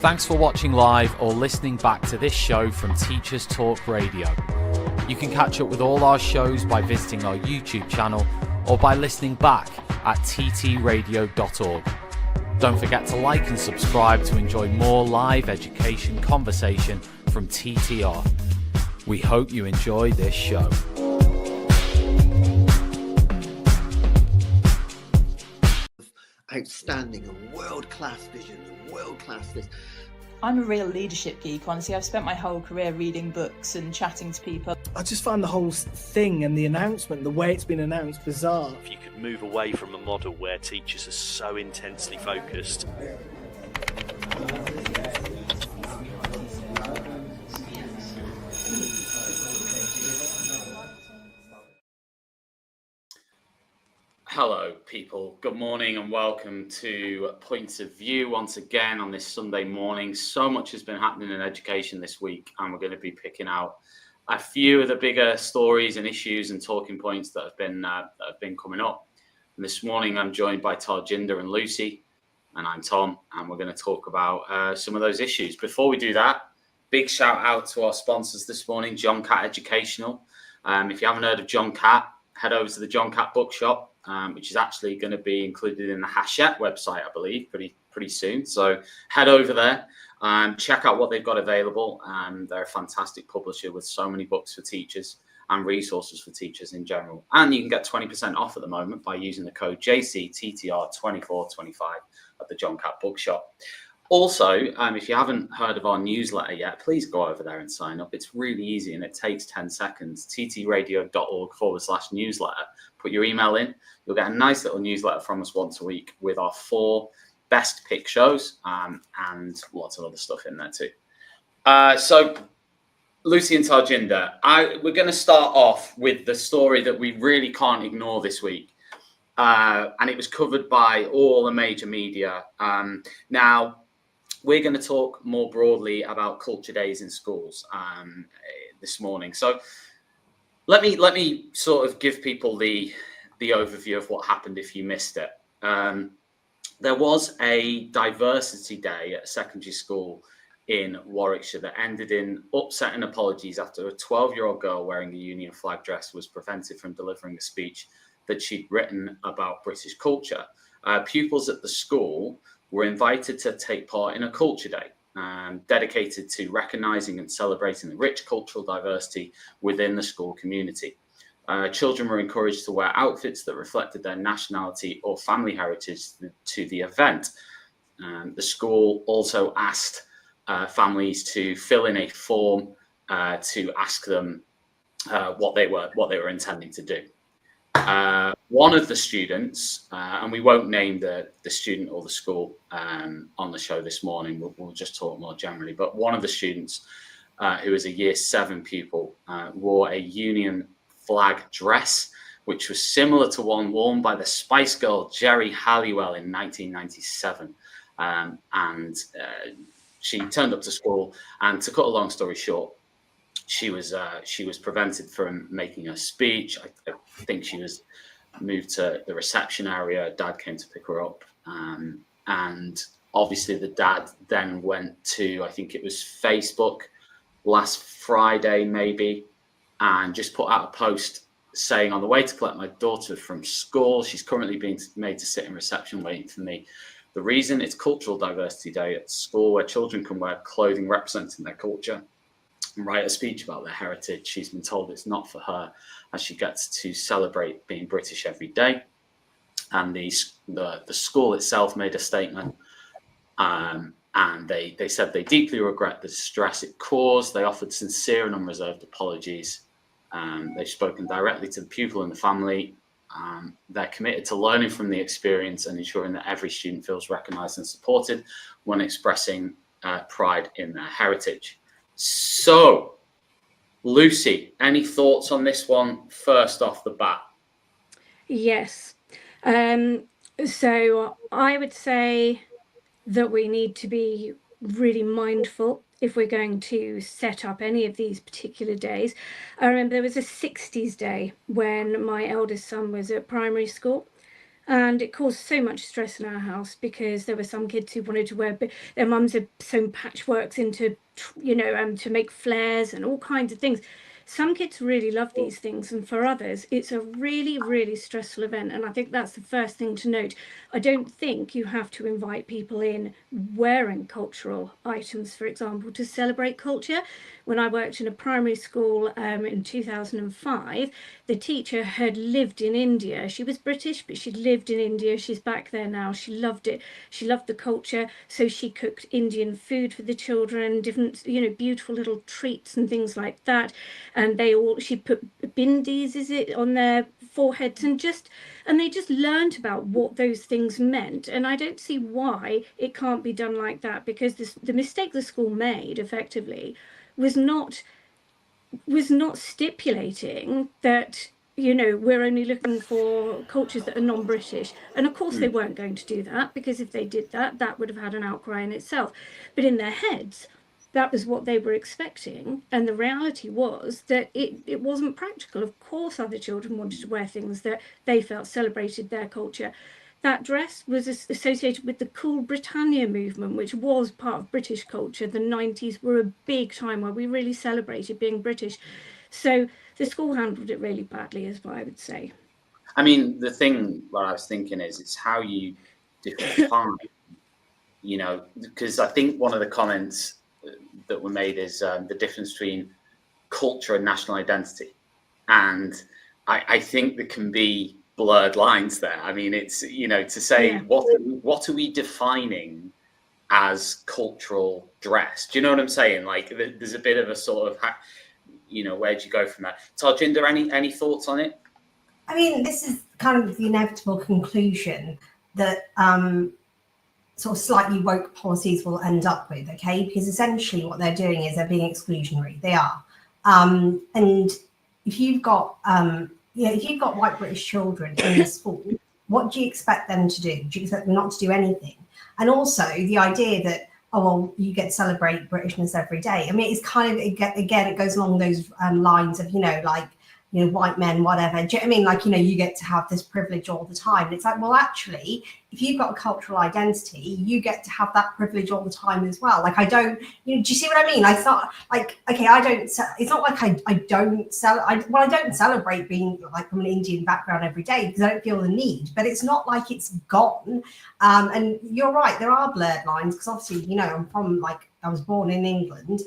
Thanks for watching live or listening back to this show from Teachers Talk Radio. You can catch up with all our shows by visiting our YouTube channel or by listening back at ttradio.org. Don't forget to like and subscribe to enjoy more live education conversation from TTR. We hope you enjoy this show. Outstanding and world-class vision and world-class this. I'm a real leadership geek, honestly. I've spent my whole career reading books and chatting to people. I just find the whole thing and the announcement, the way it's been announced, bizarre. If you could move away from a model where teachers are so intensely focused. Hello people, good morning and welcome to Points of View once again on this Sunday morning. So much has been happening in education this week and we're going to be picking out a few of the bigger stories and issues and talking points that have been coming up. And this morning I'm joined by Tarjinder and Lucy, and I'm Tom, and we're going to talk about some of those issues. Before we do that, big shout out to our sponsors this morning, John Catt Educational. If you haven't heard of John Catt, head over to the John Catt Bookshop. Which is actually going to be included in the Hachette website, I believe, pretty soon. So head over there and check out what they've got available. They're a fantastic publisher with so many books for teachers and resources for teachers in general. And you can get 20% off at the moment by using the code JCTTR2425 at the John Catt Bookshop. Also, if you haven't heard of our newsletter yet, please go over there and sign up. It's really easy and it takes 10 seconds. ttradio.org/newsletter. Put your email in. You'll get a nice little newsletter from us once a week with our 4 best pick shows and lots of other stuff in there too. So, Lucy and Tarjinder, we're going to start off with the story that we really can't ignore this week. And it was covered by all the major media. Now, we're going to talk more broadly about culture days in schools this morning. So let me sort of give people the overview of what happened if you missed it. There was a diversity day at a secondary school in Warwickshire that ended in upsetting apologies after a 12-year-old girl wearing a Union flag dress was prevented from delivering a speech that she'd written about British culture. Pupils at the school were invited to take part in a culture day dedicated to recognising and celebrating the rich cultural diversity within the school community. Children were encouraged to wear outfits that reflected their nationality or family heritage to the event. The school also asked families to fill in a form to ask them what they were intending to do. One of the students, and we won't name the student or the school on the show this morning, we'll just talk more generally, but one of the students who is a year 7 pupil wore a Union flag dress, which was similar to one worn by the Spice Girl Geri Halliwell in 1997. And she turned up to school, and to cut a long story short, she was prevented from making a speech. I think she was moved to the reception area. Dad came to pick her up, and obviously the dad then went to, I think it was Facebook last Friday maybe, and just put out a post saying, "On the way to collect my daughter from school. She's currently being made to sit in reception waiting for me. The reason it's Cultural Diversity Day at school, where children can wear clothing representing their culture and write a speech about their heritage. She's been told it's not for her, as she gets to celebrate being British every day." And the school itself made a statement, and they said they deeply regret the distress it caused. They offered sincere and unreserved apologies. They've spoken directly to the pupil and the family. They're committed to learning from the experience and ensuring that every student feels recognised and supported when expressing pride in their heritage. So, Lucy, any thoughts on this one first off the bat? Yes. So I would say that we need to be really mindful if we're going to set up any of these particular days. I remember there was a 60s day when my eldest son was at primary school, And it caused so much stress in our house because there were some kids who wanted to wear, their mums had sewn patchworks into, to make flares and all kinds of things. Some kids really love these things, and for others, it's a really, really stressful event. And I think that's the first thing to note. I don't think you have to invite people in wearing cultural items, for example, to celebrate culture. When I worked in a primary school in 2005, the teacher had lived in India. She was British, but she'd lived in India. She's back there now. She loved it. She loved the culture. So she cooked Indian food for the children, different, beautiful little treats and things like that. And she put bindis, is it, on their foreheads, and they just learned about what those things meant. And I don't see why it can't be done like that, because the mistake the school made effectively was not stipulating that we're only looking for cultures that are non-British. And of course they weren't going to do that, because if they did that, that would have had an outcry in itself. But in their heads, that was what they were expecting, and the reality was that it wasn't practical. Of course other children wanted to wear things that they felt celebrated their culture. That dress was associated with the Cool Britannia movement, which was part of British culture. The 90s were a big time where we really celebrated being British. So the school handled it really badly, is what I would say. I mean, the thing what I was thinking is, it's how you define, because I think one of the comments that were made is the difference between culture and national identity. And I think there can be blurred lines there. I mean, it's, to say, what are we defining as cultural dress? Do you know what I'm saying? Like, there's a bit of a sort of, where do you go from that? Tarjinder, any thoughts on it? I mean, this is kind of the inevitable conclusion that sort of slightly woke policies will end up with, okay? Because essentially what they're doing is they're being exclusionary. They are. And if you've got, if you've got white British children in the school, what do you expect them to do? Do you expect them not to do anything? And also the idea that, oh, well, you get to celebrate Britishness every day. I mean, it's kind of, again, it goes along those lines of, white men, whatever. Do you know what I mean? Like, you get to have this privilege all the time. And it's like, well, actually, if you've got a cultural identity, you get to have that privilege all the time as well. Like, I don't, do you see what I mean? Like, it's not like, okay, it's not like I don't celebrate being like from an Indian background every day, because I don't feel the need, but it's not like it's gone. And you're right, there are blurred lines, because obviously, I'm from, I was born in England,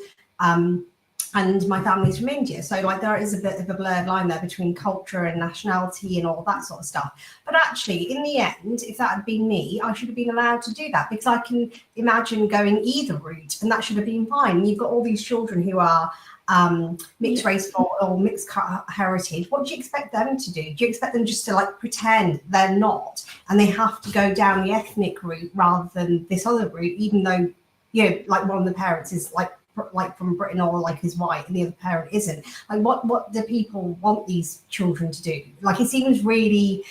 and my family's from India. So there is a bit of a blurred line there between culture and nationality and all that sort of stuff. But actually, in the end, if that had been me, I should have been allowed to do that, because I can imagine going either route, and that should have been fine. And you've got all these children who are mixed race or mixed heritage. What do you expect them to do? Do you expect them just to pretend they're not, and they have to go down the ethnic route rather than this other route, even though, one of the parents is from Britain, or is white, and the other parent isn't? What do people want these children to do? It seems really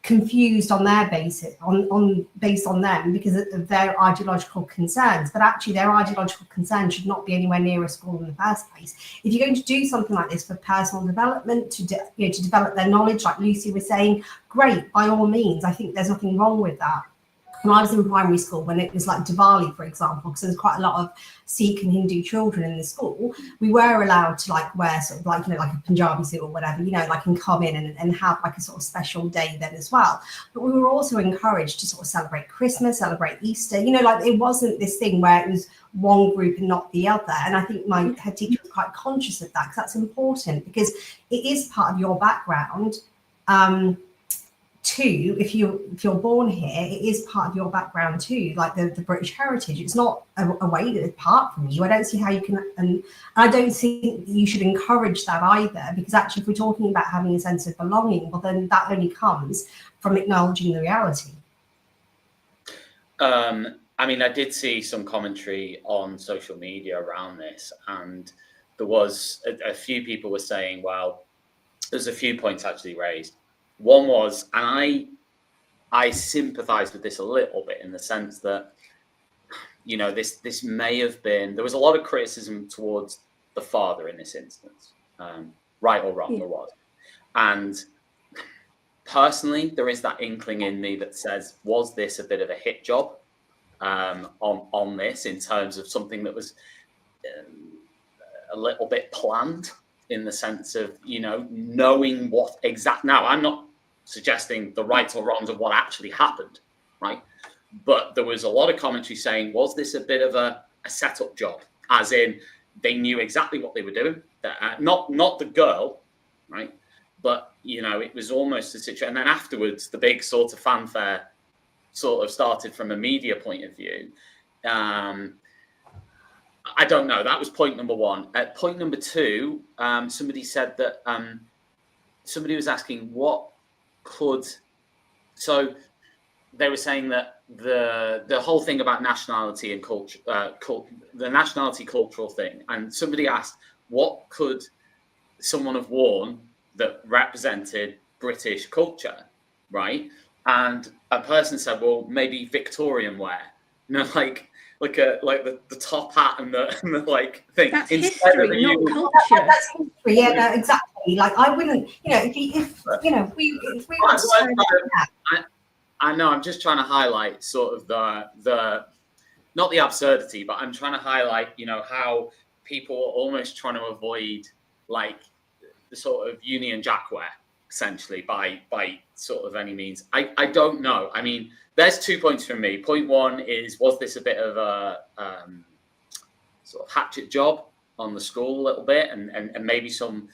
confused on their basis, based on them, because of their ideological concerns. But actually, their ideological concerns should not be anywhere near a school in the first place. If you're going to do something like this for personal development, to develop their knowledge, like Lucy was saying, great, by all means. I think there's nothing wrong with that. When I was in primary school, when it was Diwali, for example, because there's quite a lot of Sikh and Hindu children in the school, we were allowed to wear sort of a Punjabi suit or whatever, and come in and have a sort of special day then as well. But we were also encouraged to sort of celebrate Christmas, celebrate Easter, it wasn't this thing where it was one group and not the other. And I think my head teacher was quite conscious of that, because that's important, because it is part of your background. Two, if you're born here, it is part of your background too, the British heritage. It's not a way that apart from you. I don't see how you can, and I don't think you should encourage that either, because actually, if we're talking about having a sense of belonging, well, then that only comes from acknowledging the reality. I mean, I did see some commentary on social media around this, and there was a few people were saying, well, there's a few points actually raised. One was, and I sympathise with this a little bit, in the sense that, this may have been, there was a lot of criticism towards the father in this instance, right or wrong, there was. And personally, there is that inkling in me that says, was this a bit of a hit job on this, in terms of something that was a little bit planned, in the sense of, you know, knowing what exact. Now, I'm not suggesting the rights or wrongs of what actually happened, right? But there was a lot of commentary saying, was this a bit of a setup job? As in, they knew exactly what they were doing. Not the girl, right? But, you know, it was almost a situation. And then afterwards, the big sort of fanfare sort of started from a media point of view. I don't know. That was point number one. At point number two, somebody said that somebody was asking what could. So they were saying that the whole thing about nationality and culture, the nationality cultural thing, and somebody asked what could someone have worn that represented British culture, right? And a person said, well, maybe Victorian wear, you know, like the top hat and the like thing. That's Instead history, not culture. That's history. Yeah, no, exactly. Like I wouldn't, you know, if you know, if we were to turn that. I know. I'm just trying to highlight sort of the not the absurdity, but I'm trying to highlight, you know, how people are almost trying to avoid like the sort of Union Jack wear, essentially, by sort of any means. I don't know. I mean, there's 2 points from me. Point one is, was this a bit of a sort of hatchet job on the school a little bit, and maybe some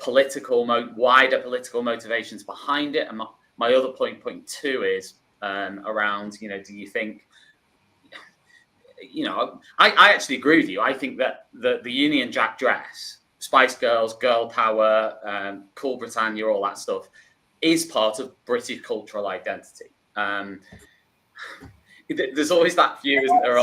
wider political motivations behind it? And my other point two, is around, you know, do you think, you know, I actually agree with you. I think that the Union Jack dress, Spice Girls, girl power, Cool Britannia, all that stuff, is part of British cultural identity. There's always that view, isn't there?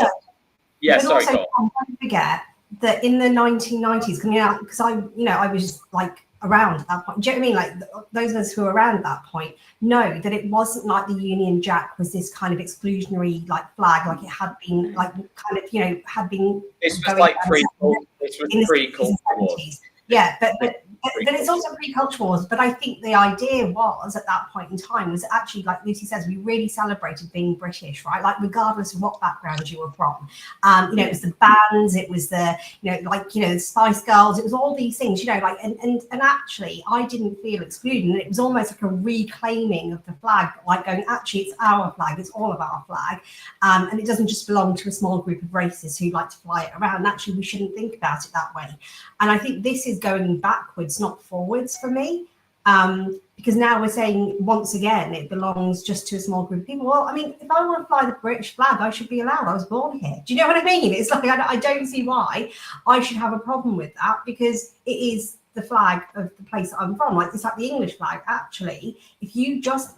Yeah, sorry, also, don't forget that in the 1990s, because I was like around at that point. Do you know what I mean? Like those of us who were around at that point know that it wasn't like the Union Jack was this kind of exclusionary like flag, like it had been like kind of, you know, had been. This was like pre-Culture Wars. Yeah, but it's also pre-Culture Wars. But I think the idea was at that point in time was actually, like Lucy says, we really celebrated being British, right? Like regardless of what background you were from. You know, it was the bands, it was the, you know, like, you know, the Spice Girls, it was all these things, you know, like, and actually I didn't feel excluded. And it was almost like a reclaiming of the flag, like going, actually, it's our flag, it's all of our flag. And it doesn't just belong to a small group of racists who like to fly it around. Actually, we shouldn't think about it that way. And I think this is going backwards, not forwards for me, because now we're saying once again it belongs just to a small group of people. Well, I mean, if I want to fly the British flag, I should be allowed. I was born here. Do you know what I mean? It's like I don't see why I should have a problem with that, because it is the flag of the place that I'm from. Like it's like the English flag. Actually, if you just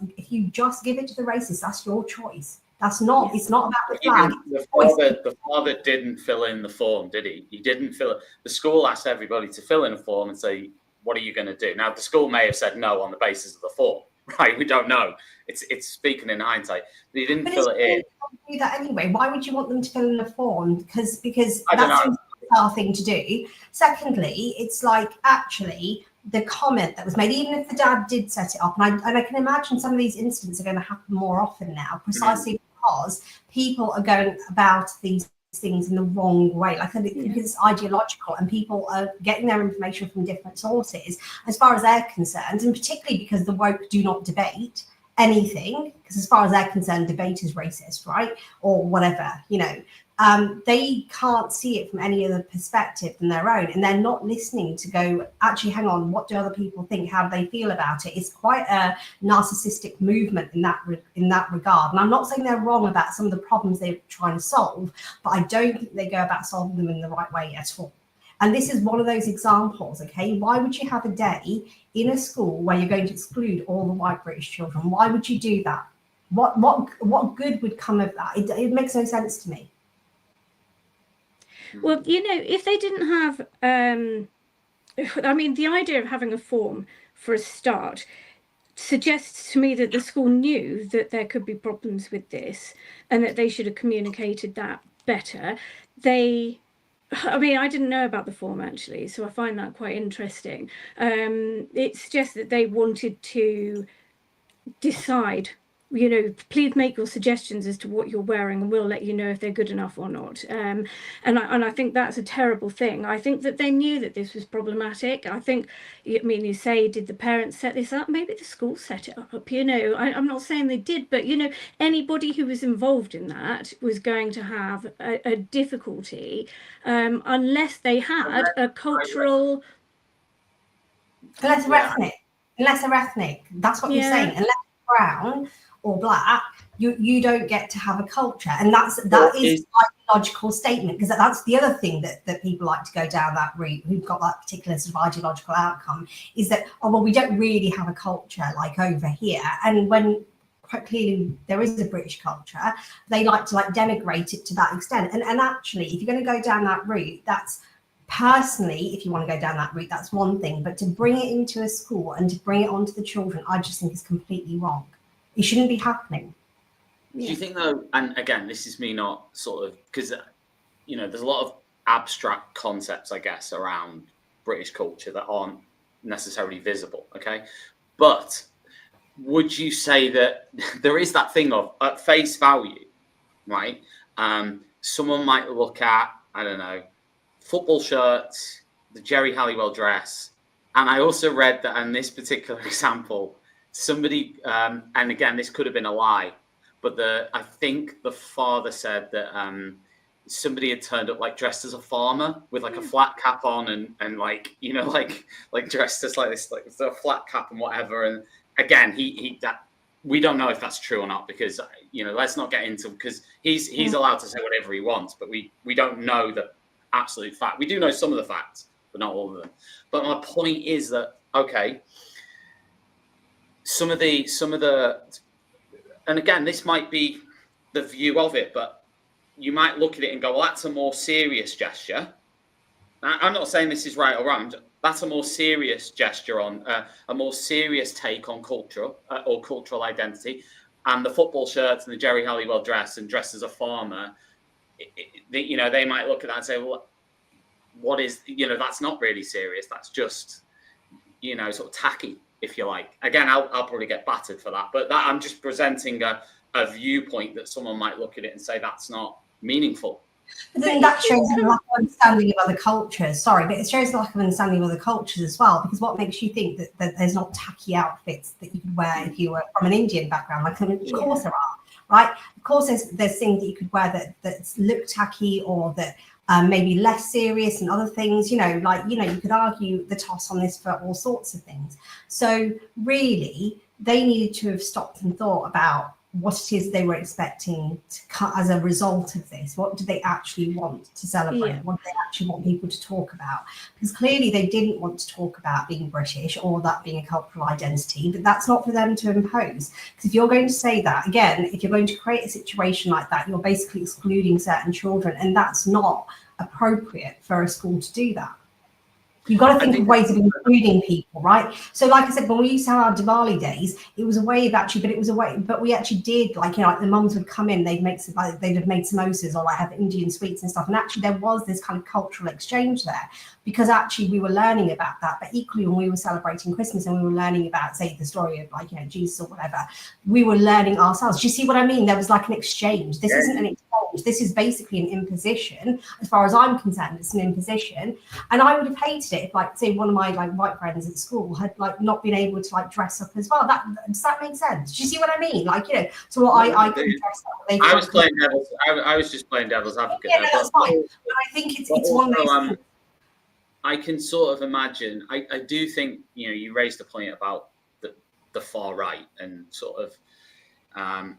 give it to the racists, that's your choice. That's not. It's not about the flag. The father didn't fill in the form, did he? He didn't fill it. The school asked everybody to fill in a form and say, "What are you going to do?" Now, the school may have said no on the basis of the form, right? We don't know. It's speaking in hindsight, but he didn't fill it in. Do that anyway. Why would you want them to fill in a form? Because that's a bizarre thing to do. Secondly, it's like actually the comment that was made, even if the dad did set it up, and I can imagine some of these incidents are going to happen more often now, precisely because people are going about these things in the wrong way, like because it's ideological, and people are getting their information from different sources as far as they're concerned, and particularly because the woke do not debate anything, because as far as they're concerned, debate is racist, right? Or whatever, you know. They can't see it from any other perspective than their own, and they're not listening to go, actually, hang on, what do other people think? How do they feel about it? It's quite a narcissistic movement in that regard. And I'm not saying they're wrong about some of the problems they're trying to solve, but I don't think they go about solving them in the right way at all. And this is one of those examples, okay? Why would you have a day in a school where you're going to exclude all the white British children? Why would you do that? What good would come of that? It makes no sense to me. Well, you know, if they didn't have, I mean, the idea of having a form for a start suggests to me that the school knew that there could be problems with this and that they should have communicated that better. I mean, I didn't know about the form actually, so I find that quite interesting. It's just that they wanted to decide, you know, please make your suggestions as to what you're wearing, and we'll let you know if they're good enough or not. And I think that's a terrible thing. I think that they knew that this was problematic. I think, I mean, you say, did the parents set this up? Maybe the school set it up, you know. I'm not saying they did, but, you know, anybody who was involved in that was going to have a difficulty unless they had a cultural... Unless they're ethnic, that's what you're saying. Unless you're brown or black, you don't get to have a culture, and that is a ideological statement, because that's the other thing that people like to go down that route, who've got that particular sort of ideological outcome, is that, oh well, we don't really have a culture like over here, and when quite clearly there is a British culture, they like to like denigrate it to that extent. And actually, if you're going to go down that route, that's personally, if you want to go down that route, that's one thing, but to bring it into a school and to bring it onto the children, I just think is completely wrong. It shouldn't be happening. Do you think though, and again, this is me not sort of, because, you know, there's a lot of abstract concepts, I guess, around British culture that aren't necessarily visible, okay? But would you say that there is that thing of, at face value, right? Someone might look at, I don't know, football shirts, the Jerry Halliwell dress, and I also read that in this particular example, somebody, and again, this could have been a lie, but I think the father said that somebody had turned up like dressed as a farmer with like a flat cap on and like, you know, like dressed as like this, like a flat cap and whatever. And again, that we don't know if that's true or not, because, you know, let's not get into, because he's allowed to say whatever he wants, but we don't know the absolute fact. We do know some of the facts, but not all of them. But my point is that, okay, some of the, and again, this might be the view of it, but you might look at it and go, well, that's a more serious gesture. I'm not saying this is right or wrong. That's a more serious gesture on a more serious take on culture or cultural identity. And the football shirts and the Jerry Halliwell dress and dressed as a farmer, you know, they might look at that and say, well, what is, you know, that's not really serious. That's just, you know, sort of tacky, if you like. Again, I'll probably get battered for that, but that I'm just presenting a viewpoint that someone might look at it and say that's not meaningful. But then that shows a lack of understanding of other cultures. Sorry, but it shows a lack of understanding of other cultures as well, because what makes you think that there's not tacky outfits that you could wear if you were from an Indian background? Like, of course there are, right? Of course there's things that you could wear that look tacky, or that maybe less serious, and other things, you know, like, you know, you could argue the toss on this for all sorts of things. So really, they needed to have stopped and thought about what it is they were expecting to cut as a result of this. What do they actually want to celebrate? What do they actually want people to talk about? Because clearly they didn't want to talk about being British or that being a cultural identity, but that's not for them to impose. Because if you're going to say that, again, if you're going to create a situation like that, you're basically excluding certain children, and that's not appropriate for a school to do that. You've got to think of ways of including people, right? So like I said, when we used to have our Diwali days, it was a way of actually, but we actually did, like, you know, like the mums would come in, they'd have made samosas or like have Indian sweets and stuff. And actually there was this kind of cultural exchange there, because actually we were learning about that. But equally, when we were celebrating Christmas and we were learning about, say, the story of, like, you know, Jesus or whatever, we were learning ourselves. Do you see what I mean? There was like an exchange. This isn't an exchange. This is basically an imposition. As far as I'm concerned, it's an imposition. And I would have hated it if, like, say, one of my like white friends at school had like not been able to like dress up as well. Does that make sense? Do you see what I mean? Like, you know, so what I could dress up. I was playing devil's. I was just playing devil's advocate. Yeah, no, that's fine. But I think it's one of those things. I can sort of imagine. I do think, you know, you raised a point about the far right and sort of.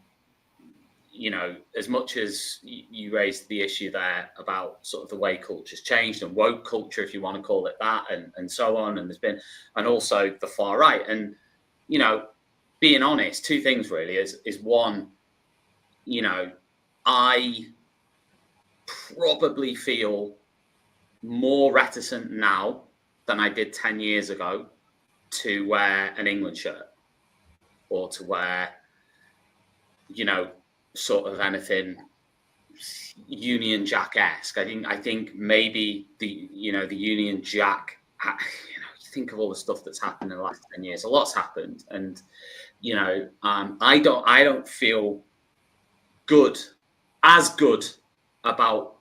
You know, as much as you raised the issue there about sort of the way culture's changed and woke culture, if you want to call it that, and so on, and there's been, and also the far right. And, you know, being honest, two things really is one, you know, I probably feel more reticent now than I did 10 years ago to wear an England shirt or to wear, you know, sort of anything Union Jack-esque. I think maybe the Union Jack, you know, you think of all the stuff that's happened in the last 10 years, a lot's happened, and you know, I don't feel as good about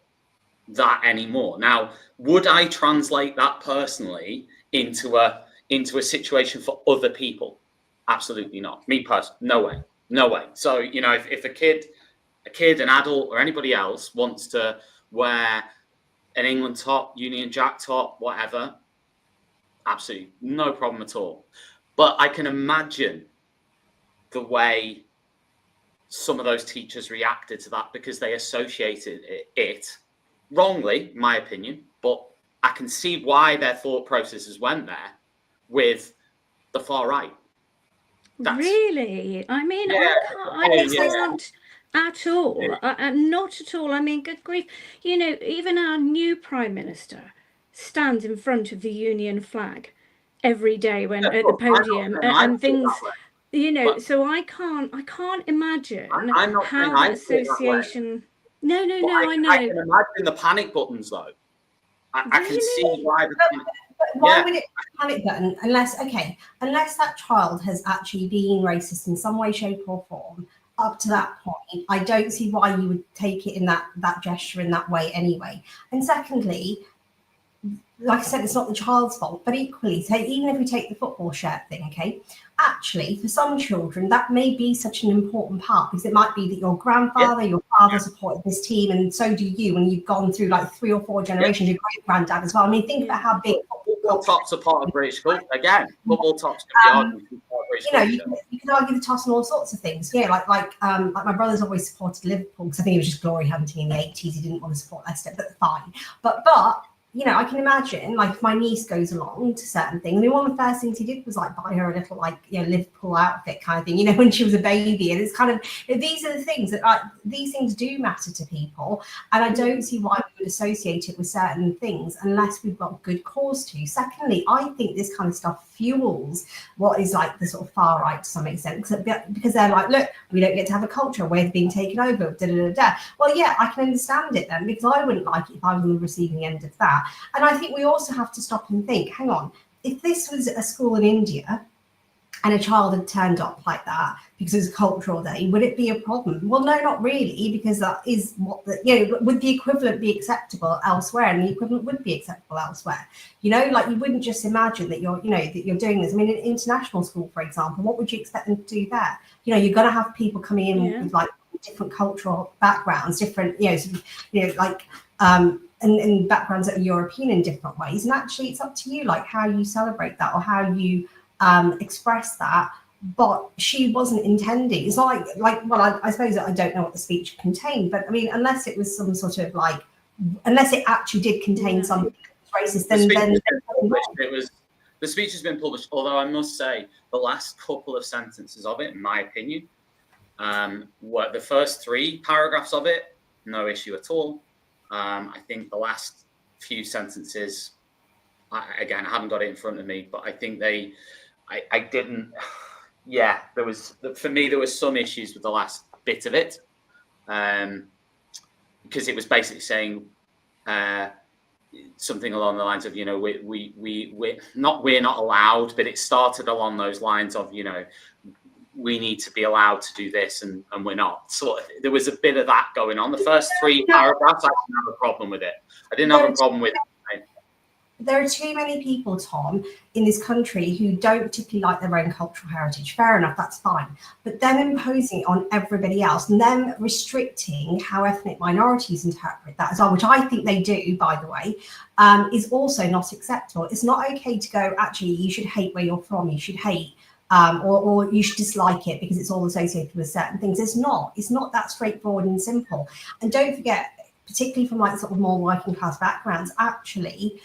that anymore. Now, would I translate that personally into a situation for other people? Absolutely not. Me personally, no way. So, you know, if a kid, an adult, or anybody else wants to wear an England top, Union Jack top, whatever, absolutely no problem at all. But I can imagine the way some of those teachers reacted to that, because they associated it wrongly, in my opinion, but I can see why their thought processes went there with the far right. Really? I mean, Yeah, I can't at all. Not at all. I mean, good grief. You know, even our new Prime Minister stands in front of the Union flag every day when at the podium and things. You know, but, so I can't imagine how that association. No, I know. I can imagine the panic buttons, though. I can see why. But why would it be a panic button unless that child has actually been racist in some way, shape, or form up to that point? I don't see why you would take it in that gesture in that way anyway. And secondly, like I said, it's not the child's fault, but equally, even if we take the football shirt thing, okay, actually, for some children, that may be such an important part, because it might be that your grandfather, your father supported this team, and so do you, and you've gone through like 3 or 4 generations, your great granddad as well. I mean, think about how big football tops are part of British culture. Again, football tops can be you know, you can argue the toss on all sorts of things. Yeah, like my brother's always supported Liverpool because I think it was just glory hunting in the 80s. He didn't want to support Leicester, but fine. But you know, I can imagine, like, if my niece goes along to certain things, I mean, one of the first things he did was like buy her a little, like, you know, Liverpool outfit kind of thing, you know, when she was a baby. And it's kind of, you know, these are the things that, like, these things do matter to people, and I don't see why we would associate it with certain things unless we've got good cause to. Secondly, I think this kind of stuff fuels what is like the sort of far right to some extent, because they're like, look, we don't get to have a culture, we're being taken over, Well, yeah, I can understand it then, because I wouldn't like it if I was on the receiving end of that. And I think we also have to stop and think, hang on, if this was a school in India and a child had turned up like that because it was a cultural day, would it be a problem? Well, no, not really, because that is what the, you know, would the equivalent be acceptable elsewhere? And the equivalent would be acceptable elsewhere. You know, like, you wouldn't just imagine that you're, you know, that you're doing this. I mean, in international school, for example, what would you expect them to do there? You know, you're going to have people coming in with like different cultural backgrounds, different, you know, sort of, you know, like, and backgrounds that are European in different ways. And actually, it's up to you, like, how you celebrate that or how you express that. But she wasn't intending. It's not like well, I suppose I don't know what the speech contained, but I mean, unless it was some sort of like, unless it actually did contain something racist, then the speech has been published. Although I must say, the last couple of sentences of it, in my opinion, were the first 3 paragraphs of it, no issue at all. I think the last few sentences, again, I haven't got it in front of me, but I think I didn't. Yeah, for me, there was some issues with the last bit of it, because it was basically saying something along the lines of, you know, we're not allowed, but it started along those lines of, you know, we need to be allowed to do this and we're not. So there was a bit of that going on. The first 3 paragraphs, I didn't have a problem with it. I didn't have a problem with it. There are too many people, Tom, in this country who don't particularly like their own cultural heritage. Fair enough, that's fine. But them imposing it on everybody else and them restricting how ethnic minorities interpret that as well, which I think they do, by the way, is also not acceptable. It's not okay to go, actually, you should hate where you're from, you should hate, or you should dislike it because it's all associated with certain things. It's not that straightforward and simple. And don't forget, particularly from like sort of more working class backgrounds, actually,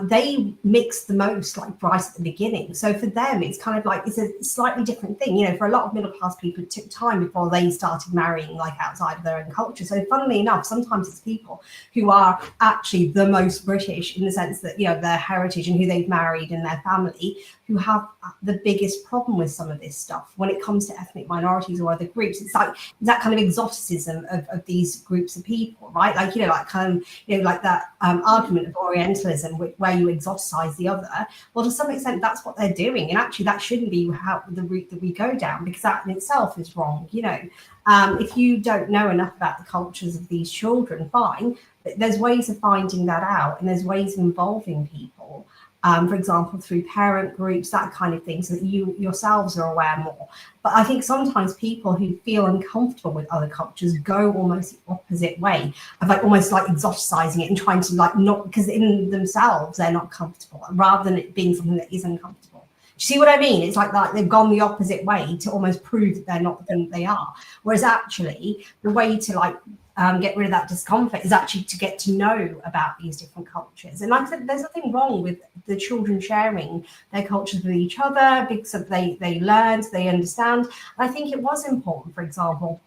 they mix the most like right at the beginning. So for them, it's kind of like, it's a slightly different thing. You know, for a lot of middle class people, it took time before they started marrying like outside of their own culture. So funnily enough, sometimes it's people who are actually the most British in the sense that, you know, their heritage and who they've married and their family, who have the biggest problem with some of this stuff when it comes to ethnic minorities or other groups. It's like that kind of exoticism of these groups of people, right? Like, you know, like kind of, you know, like that argument of Orientalism, where you exoticize the other. Well, to some extent, that's what they're doing, and actually, that shouldn't be how the route that we go down, because that in itself is wrong. If you don't know enough about the cultures of these children, fine. But there's ways of finding that out, and there's ways of involving people. For example, through parent groups, that kind of thing, so that you yourselves are aware more. But I think sometimes people who feel uncomfortable with other cultures go almost the opposite way of almost exoticizing it and trying to not, because in themselves they're not comfortable, rather than it being something that is uncomfortable. Do you see what I mean? It's like they've gone the opposite way to almost prove that they're not the thing that they are. Whereas actually the way to get rid of that discomfort is actually to get to know about these different cultures. And like I said, there's nothing wrong with the children sharing their cultures with each other, because they learned, they understand. And I think it was important, for example,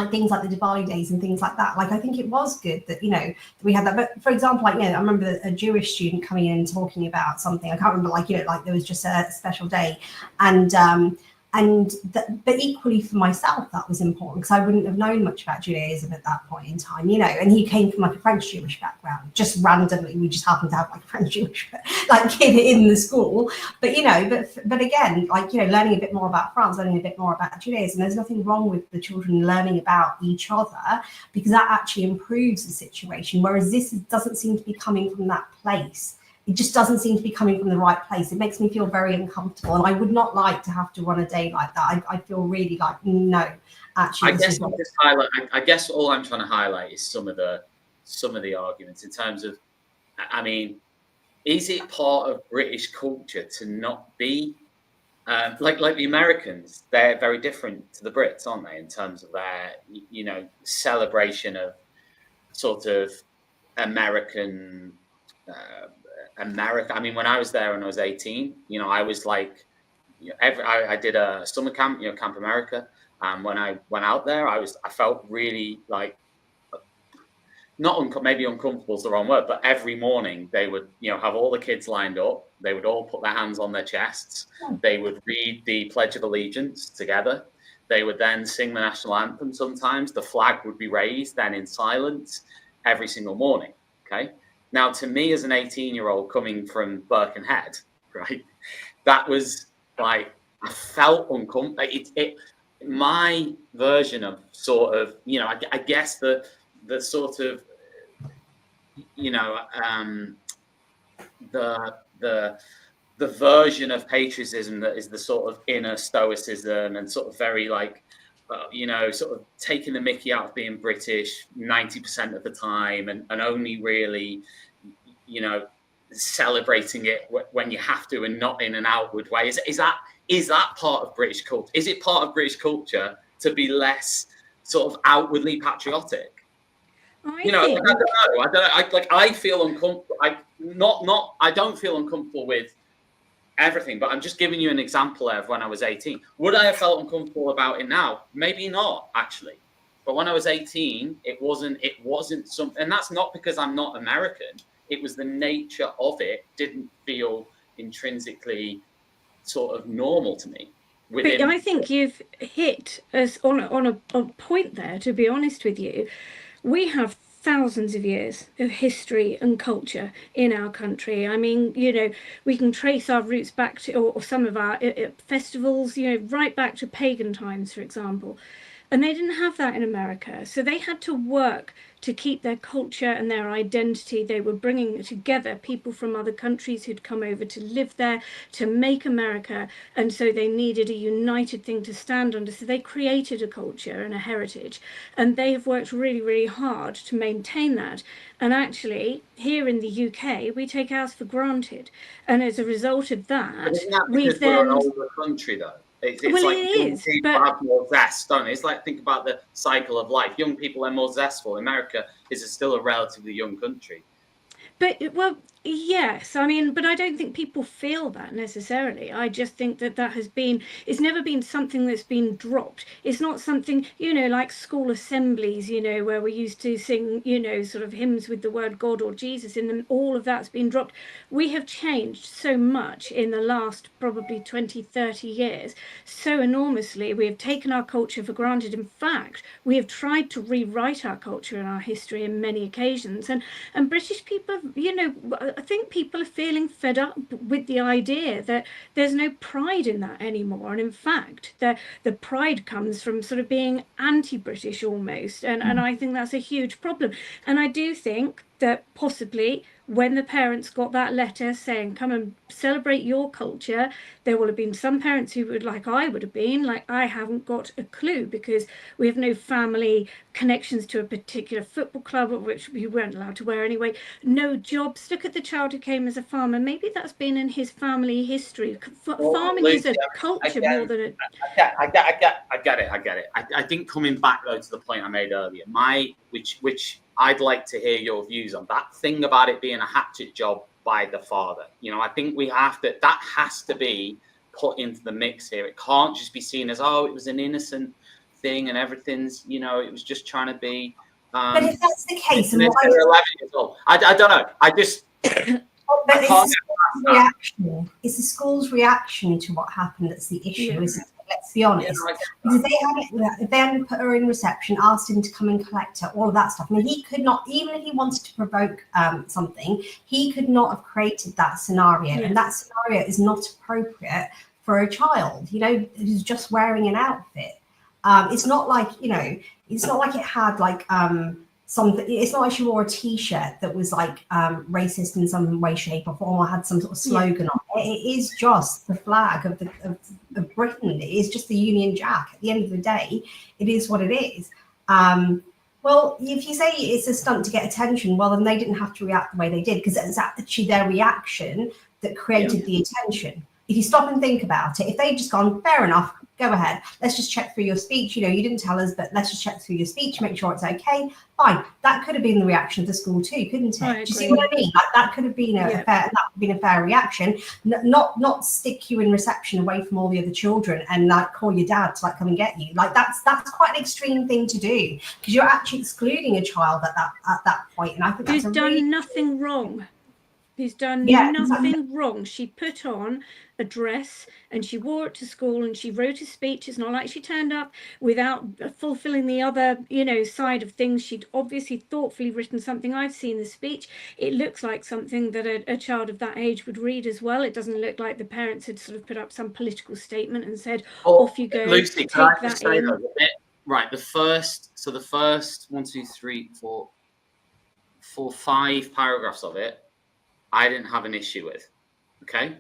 things like the Diwali days and things like that. I think it was good that, that we had that. But for example, I remember a Jewish student coming in and talking about something. I can't remember, there was just a special day. But equally for myself, that was important, because I wouldn't have known much about Judaism at that point in time, and he came from a French Jewish background. Just randomly, we just happened to have a French Jewish kid in the school. But but again, learning a bit more about France, learning a bit more about Judaism. There's nothing wrong with the children learning about each other, because that actually improves the situation. Whereas this doesn't seem to be coming from that place. It just doesn't seem to be coming from the right place. It makes me feel very uncomfortable, and I would not like to have to run a day like that. I feel really no, actually. I guess all I'm trying to highlight is some of the arguments in terms of, is it part of British culture to not be like the Americans? They're very different to the Brits, aren't they, in terms of their celebration of sort of American. America. When I was there when I was 18, I was I did a summer camp, Camp America. And when I went out there, I felt really maybe uncomfortable is the wrong word, but every morning they would, have all the kids lined up. They would all put their hands on their chests. They would read the Pledge of Allegiance together. They would then sing the national anthem. Sometimes the flag would be raised then in silence every single morning. Okay. Now, to me, as an 18-year-old coming from Birkenhead, right, that was I felt uncomfortable. My version of sort of, I guess the sort of, the version of patriotism that is the sort of inner stoicism and sort of very sort of taking the mickey out of being British 90% of the time, and only really, celebrating it when you have to, and not in an outward way. Is that part of British culture? Is it part of British culture to be less sort of outwardly patriotic? I don't know. I feel uncomfortable. I don't feel uncomfortable with everything, but I'm just giving you an example of when I was 18. Would I have felt uncomfortable about it now? Maybe not, actually. But when I was 18, it wasn't something, and that's not because I'm not American. It was the nature of it didn't feel intrinsically sort of normal to me. But I think you've hit us on a point there, to be honest with you. We have thousands of years of history and culture in our country. We can trace our roots back to, or some of our festivals, right back to pagan times, for example. And they didn't have that in America. So they had to work to keep their culture and their identity. They were bringing together people from other countries who'd come over to live there, to make America. And so they needed a united thing to stand under. So they created a culture and a heritage. And they have worked really, really hard to maintain that. And actually, here in the UK, we take ours for granted. And as a result of that, we're an older country, though. It's well, like it young is, people but have more zest, don't it? It's like, think about the cycle of life. Young people are more zestful. America is still a relatively young country. But, well, yes, but I don't think people feel that necessarily. I just think that it's never been something that's been dropped. It's not something, like school assemblies, where we used to sing, sort of hymns with the word God or Jesus in them. All of that's been dropped. We have changed so much in the last probably 20, 30 years, so enormously. We have taken our culture for granted. In fact, we have tried to rewrite our culture and our history in many occasions. And British people, I think people are feeling fed up with the idea that there's no pride in that anymore. And in fact, the pride comes from sort of being anti-British almost. And I think that's a huge problem. And I do think that possibly when the parents got that letter saying, come and celebrate your culture, there will have been some parents who would, like I would have been, like, I haven't got a clue because we have no family connections to a particular football club, which we weren't allowed to wear anyway, no jobs. Look at the child who came as a farmer. Maybe that's been in his family history. Farming is a culture more than a... I get it. I think coming back though to the point I made earlier, which I'd like to hear your views on that thing about it being a hatchet job by the father. You know, I think that has to be put into the mix here. It can't just be seen as, oh, it was an innocent thing and everything's, you know, it was just trying to be. But if that's the case, and 11 years old, I don't know. I just. But it's the school's reaction to what happened that's the issue, isn't it? Let's be honest. Because they hadn't put her in reception, asked him to come and collect her, all of that stuff. I mean, he could not, even if he wanted to provoke something, he could not have created that scenario. And that scenario is not appropriate for a child, you know, who's just wearing an outfit. It's not like, you know, it's not like it had like something. It's not like she wore a T-shirt that was like racist in some way, shape, or form, or had some sort of slogan on it. It is just the flag of Britain. It is just the Union Jack. At the end of the day, it is what it is. Well, if you say it's a stunt to get attention, well, then they didn't have to react the way they did, because it's actually their reaction that created the attention. If you stop and think about it, if they'd just gone, fair enough, go ahead, let's just check through your speech. You know, you didn't tell us, but let's just check through your speech, make sure it's okay. Fine. That could have been the reaction of the school too, couldn't it? Do you see what I mean? Like, that could have been a fair reaction. Not stick you in reception away from all the other children and like call your dad to like come and get you. Like that's quite an extreme thing to do, because you're actually excluding a child at that point. And I think who's done nothing wrong. Who's done nothing wrong. She put on a dress and she wore it to school and she wrote a speech. It's not like she turned up without fulfilling the other, you know, side of things. She'd obviously thoughtfully written something. I've seen the speech. It looks like something that a child of that age would read as well. It doesn't look like the parents had sort of put up some political statement and said, off you go, Lucy, take that in. Right, the first 5 paragraphs of it, I didn't have an issue with. Okay,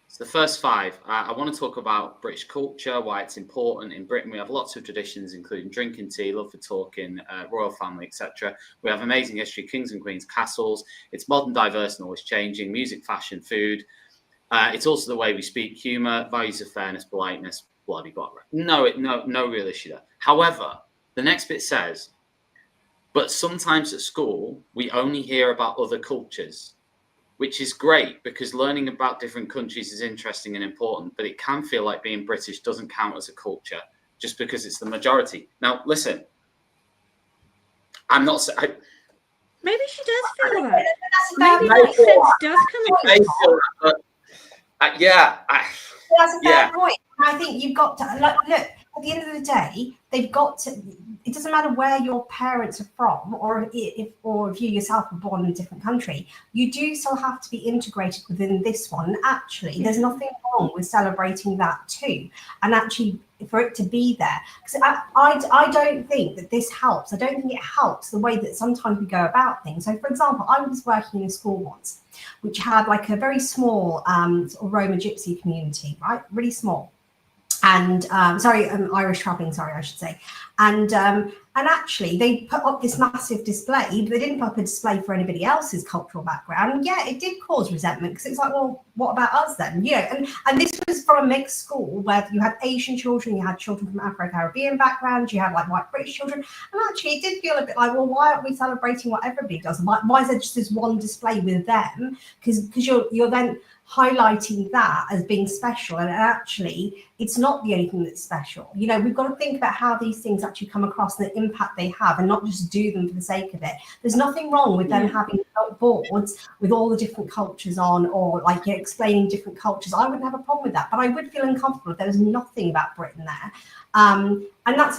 so the first 5, I want to talk about British culture, why it's important. In Britain, we have lots of traditions, including drinking tea, love for talking, royal family, etc. We have amazing history, kings and queens, castles. It's modern, diverse, and always changing. Music, fashion, food. It's also the way we speak, humour, values of fairness, politeness, bloody blah. No real issue there. However, the next bit says, but sometimes at school, we only hear about other cultures, which is great because learning about different countries is interesting and important, but it can feel like being British doesn't count as a culture just because it's the majority. Now, listen, I'm not saying... Maybe she does feel that. Maybe that sense does come across. That's a fair point. I think you've got to, look, at the end of the day, they've got to... It doesn't matter where your parents are from, or if you yourself were born in a different country, you do still have to be integrated within this one. Actually, there's nothing wrong with celebrating that too, and actually for it to be there. Because I don't think that this helps. I don't think it helps the way that sometimes we go about things. So, for example, I was working in a school once, which had like a very small sort of Roma Gypsy community, right? Really small. And Irish travelling, I should say. And actually they put up this massive display, but they didn't put up a display for anybody else's cultural background. And yeah, it did cause resentment, because it's like, well, what about us then? You know, and this was from a mixed school where you had Asian children, you had children from Afro-Caribbean backgrounds, you had like white British children. And actually it did feel a bit like, well, why aren't we celebrating what everybody does? Why is there just this one display with them? Because you're then highlighting that as being special, and actually it's not the only thing that's special. You know, we've got to think about how these things actually come across and the impact they have, and not just do them for the sake of it. There's nothing wrong with them having boards with all the different cultures on, or like explaining different cultures. I wouldn't have a problem with that, but I would feel uncomfortable if there was nothing about Britain there. And that's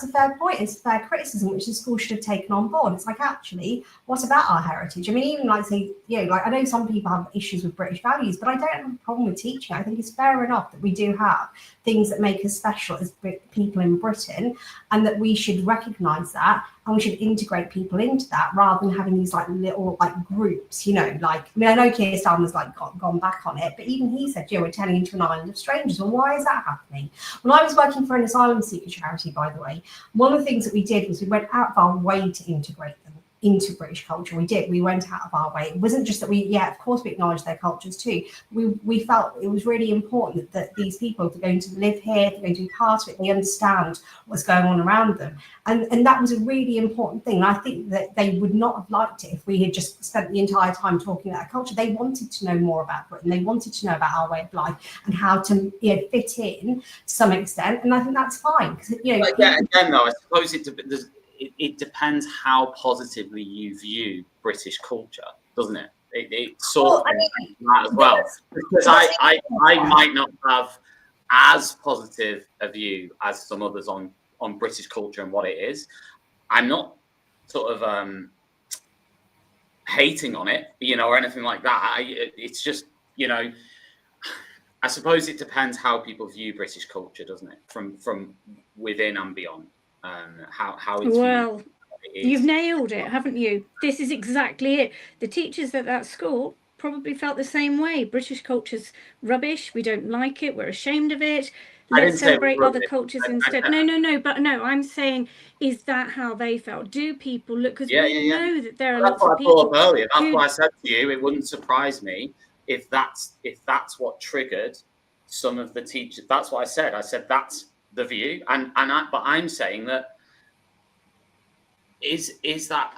a fair point. It's a fair criticism, which the school should have taken on board. It's like, actually, what about our heritage? I mean, even like say, like I know some people have issues with British values, but I don't have a problem with teaching. I think it's fair enough that we do have things that make us special as people in Britain, and that we should recognise that, and we should integrate people into that rather than having these like little like groups. Like, I mean, I know Keir Starmer's like gone back on it, but even he said, we're turning into an island of strangers. Well, why is that happening? When I was working for an asylum seeker charity, by the way, one of the things that we did was we went out of our way to integrate them into British culture. We went out of our way. It wasn't just that of course we acknowledge their cultures too. We felt it was really important that these people are going to live here, they're going to be part of it, they understand what's going on around them. And that was a really important thing. And I think that they would not have liked it if we had just spent the entire time talking about culture. They wanted to know more about Britain. They wanted to know about our way of life and how to fit in to some extent. And I think that's fine. Because again, though, I suppose it depends how positively you view British culture, doesn't it? It sort of that as well. Because I might not have as positive a view as some others on British culture and what it is. I'm not sort of hating on it, or anything like that. It's just, I suppose it depends how people view British culture, doesn't it? From within and beyond. How it's well, you've nailed it, haven't you? This is exactly it. The teachers at that school probably felt the same way. British culture's rubbish. We don't like it. We're ashamed of it. Let's celebrate other cultures instead. No. But no, I'm saying, is that how they felt? Do people look? Because we know that there are lots of people. That's what I brought up earlier. That's why I said to you, it wouldn't surprise me if that's what triggered some of the teachers. That's what I said. I said that's the view, but I'm saying that is that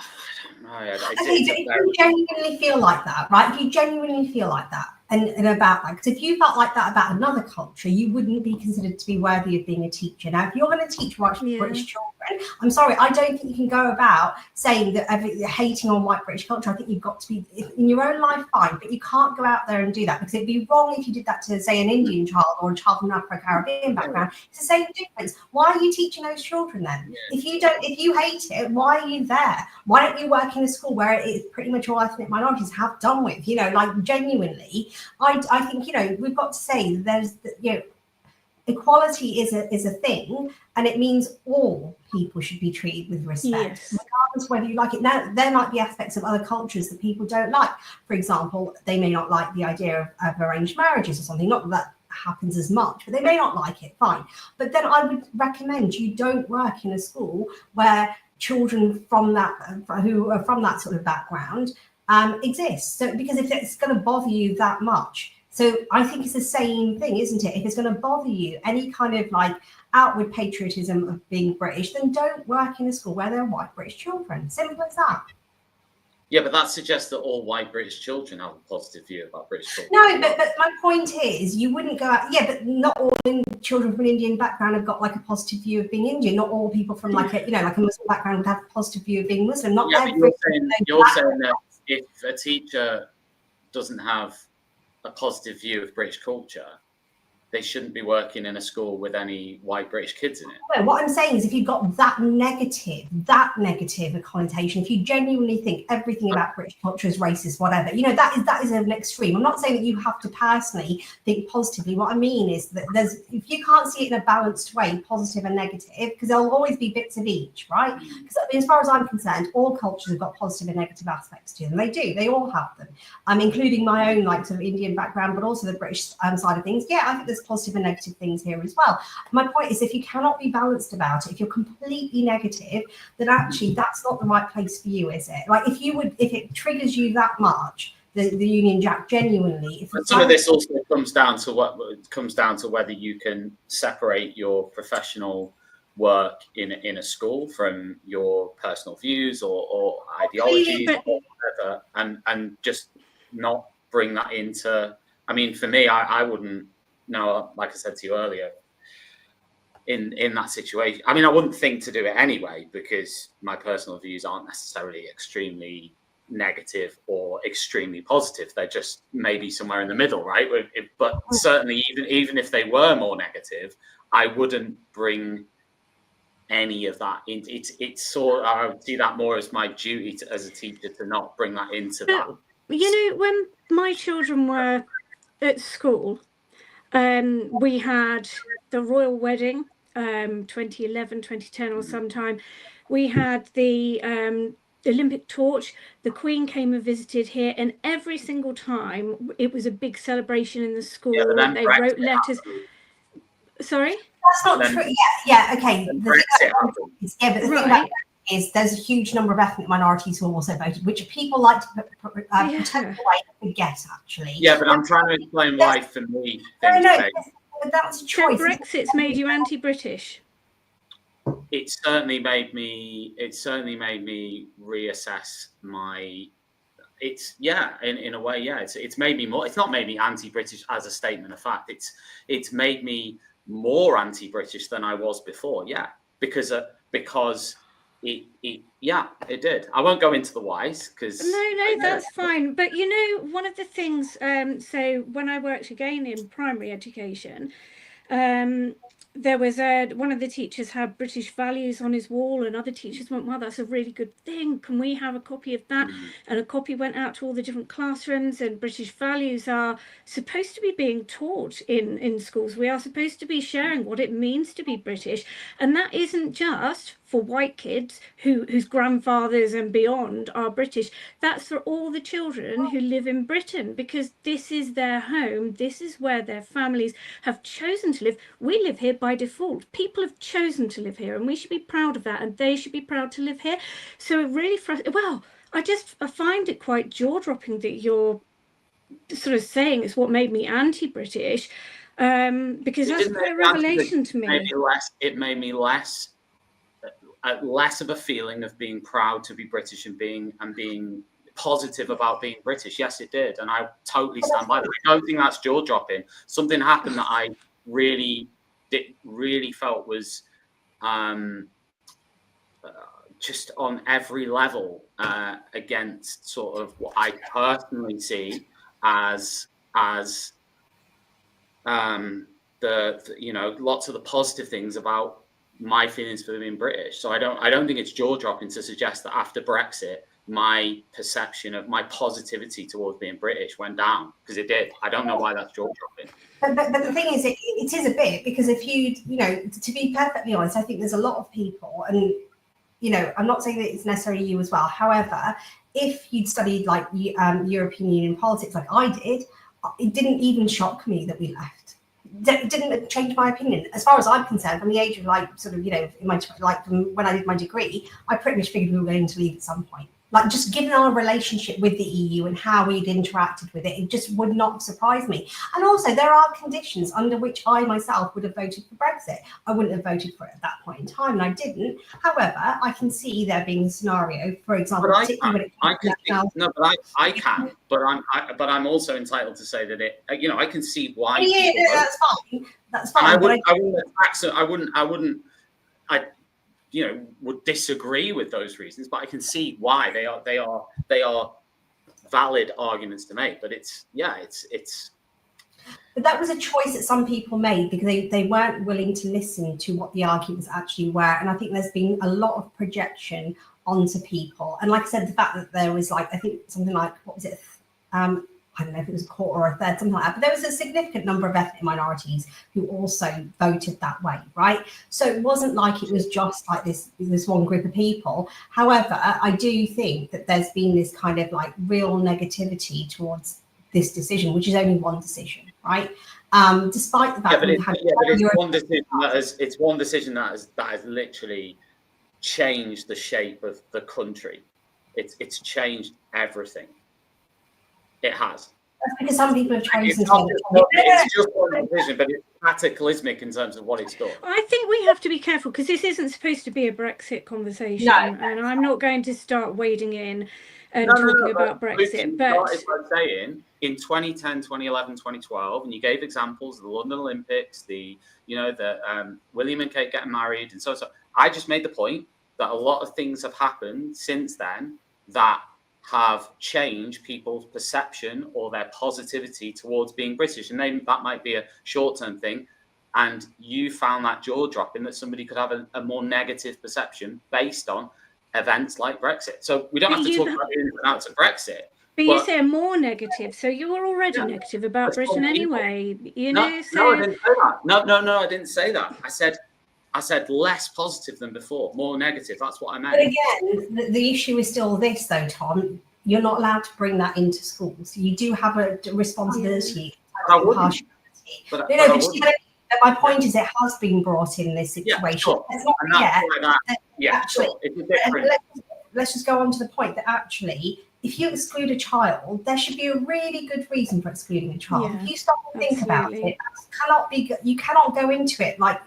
I don't know. If you genuinely feel like that, right? If you genuinely feel like that, and about that, because if you felt like that about another culture, you wouldn't be considered to be worthy of being a teacher. Now, if you're going to teach British children, I'm sorry, I don't think you can go about saying that hating on white British culture. I think you've got to be in your own life, fine, but you can't go out there and do that, because it'd be wrong if you did that to, say, an Indian child or a child from an Afro-Caribbean background. It's the same difference. Why are you teaching those children then? If you hate it, why are you there? Why don't you work in a school where it's pretty much all ethnic minorities have done with? Like genuinely. I think we've got to say that there's equality is a thing, and it means all people should be treated with respect, regardless of whether you like it. Now, there might be aspects of other cultures that people don't like. For example, they may not like the idea of arranged marriages or something. Not that happens as much, but they may not like it. Fine, but then I would recommend you don't work in a school where children from that who are from that sort of background exists. So, because if it's going to bother you that much, so I think it's the same thing, isn't it? If it's going to bother you, any kind of like outward patriotism of being British, then don't work in a school where there are white British children. Simple as that. Yeah, but that suggests that all white British children have a positive view about British culture. No, but my point is, you wouldn't go out. Yeah, but not all children from an Indian background have got like a positive view of being Indian. Not all people from like a Muslim background would have a positive view of being Muslim. Not every. You're saying that if a teacher doesn't have a positive view of British culture, they shouldn't be working in a school with any white British kids in it. No, what I'm saying is, if you've got that negative a connotation, if you genuinely think everything about British culture is racist, whatever, that is an extreme. I'm not saying that you have to personally think positively. What I mean is that if you can't see it in a balanced way, positive and negative, because there'll always be bits of each, right? Because as far as I'm concerned, all cultures have got positive and negative aspects to them. They do. They all have them. Including my own like sort of Indian background, but also the British side of things. Yeah, I think there's positive and negative things here as well. My point is, if you cannot be balanced about it, if you're completely negative, then actually that's not the right place for you, is it? Like if it triggers you that much, the Union Jack, genuinely. But some of this also comes down to whether you can separate your professional work in a school from your personal views or ideologies or whatever, and just not bring that into. I mean, for me, I wouldn't. No, like I said to you earlier, in that situation, I mean, I wouldn't think to do it anyway, because my personal views aren't necessarily extremely negative or extremely positive. They're just maybe somewhere in the middle, right? But certainly, even if they were more negative, I wouldn't bring any of that. It's sort. I would see that more as my duty as a teacher to not bring that into that. You know, when my children were at school, we had the royal wedding, 2011, 2010 or sometime. We had the Olympic torch. The Queen came and visited here, and every single time it was a big celebration in the school. Yeah, but then they Brexit wrote letters. happened. Sorry? That's not Then- true. Yeah, okay. then The thing Brexit about happened. is, yeah, but the thing Right. about Brexit is there's a huge number of ethnic minorities who also voted, which people like to pretend away forget, actually. Yeah, but I'm trying to explain why for me No, things no, change. but that's a So choice. Brexit's made you anti-British. It certainly made me reassess my. It's in a way, it's made me more. It's not made me anti-British as a statement of fact. It's made me more anti-British than I was before. Yeah, because it did. I won't go into the whys because No, that's fine. But you know, one of the things, so when I worked again in primary education, there was one of the teachers had British values on his wall, and other teachers went, "Well, that's a really good thing. Can we have a copy of that?" And a copy went out to all the different classrooms. And British values are supposed to be being taught in schools. We are supposed to be sharing what it means to be British, and that isn't just for white kids whose grandfathers and beyond are British. That's for all the children who live in Britain, because this is their home. This is where their families have chosen to live. We live here by default. People have chosen to live here, and we should be proud of that, and they should be proud to live here. So it really I find it quite jaw-dropping that you're sort of saying it's what made me anti-British, because that's quite a revelation to me. It made me less of a feeling of being proud to be British and being positive about being British. Yes, it did, and I totally stand by that. I don't think that's jaw-dropping. Something happened that I really felt was just on every level against sort of what I personally see as the lots of the positive things about my feelings for being British. So I don't think it's jaw-dropping to suggest that after Brexit, my perception of my positivity towards being British went down, because it did. I don't know why that's jaw-dropping. But the thing is, it is a bit, because if to be perfectly honest, I think there's a lot of people, and I'm not saying that it's necessarily you as well. However, if you'd studied like European Union politics like I did, it didn't even shock me that we left. It didn't change my opinion. As far as I'm concerned, from the age of from when I did my degree, I pretty much figured we were going to leave at some point. Like, just given our relationship with the EU and how we'd interacted with it, it just would not surprise me. And also, there are conditions under which I myself would have voted for Brexit. I wouldn't have voted for it at that point in time, and I didn't. However, I can see there being a scenario, for example, I can, but I'm also entitled to say that I can see why. Yeah, that's fine. I would disagree with those reasons, but I can see why they are valid arguments to make. But it's. But that was a choice that some people made, because they weren't willing to listen to what the arguments actually were. And I think there's been a lot of projection onto people. And like I said, the fact that there was I think something like, what was it? I don't know if it was a quarter or a third, something like that. But there was a significant number of ethnic minorities who also voted that way, right? So it wasn't like it was just like this one group of people. However, I do think that there's been this kind of real negativity towards this decision, which is only one decision, right? Despite the fact that it's one decision that has literally changed the shape of the country. It's changed everything. It has. That's because some people have chosen it's just one decision, but it's cataclysmic in terms of what it's done. I think we have to be careful, because this isn't supposed to be a Brexit conversation, and I'm not going to start wading in and talking about Brexit. But it's like saying in 2010, 2011, 2012, and you gave examples of the London Olympics, the William and Kate getting married, and so. I just made the point that a lot of things have happened since then that have changed people's perception or their positivity towards being British. And that might be a short-term thing. and you found that jaw dropping that somebody could have a more negative perception based on events like Brexit. So we don't have to talk about the ins and outs of Brexit. But you say more negative, so you were already negative about Britain anyway. You know, no, I didn't say that. No, I didn't say that. I said less positive than before, more negative. That's what I meant. But again, the issue is still this, though, Tom. You're not allowed to bring that into schools. You do have a responsibility. But my point is, it has been brought in this situation. Let's just go on to the point that actually, if you exclude a child, there should be a really good reason for excluding a child. If you stop and think about it, you cannot go into it like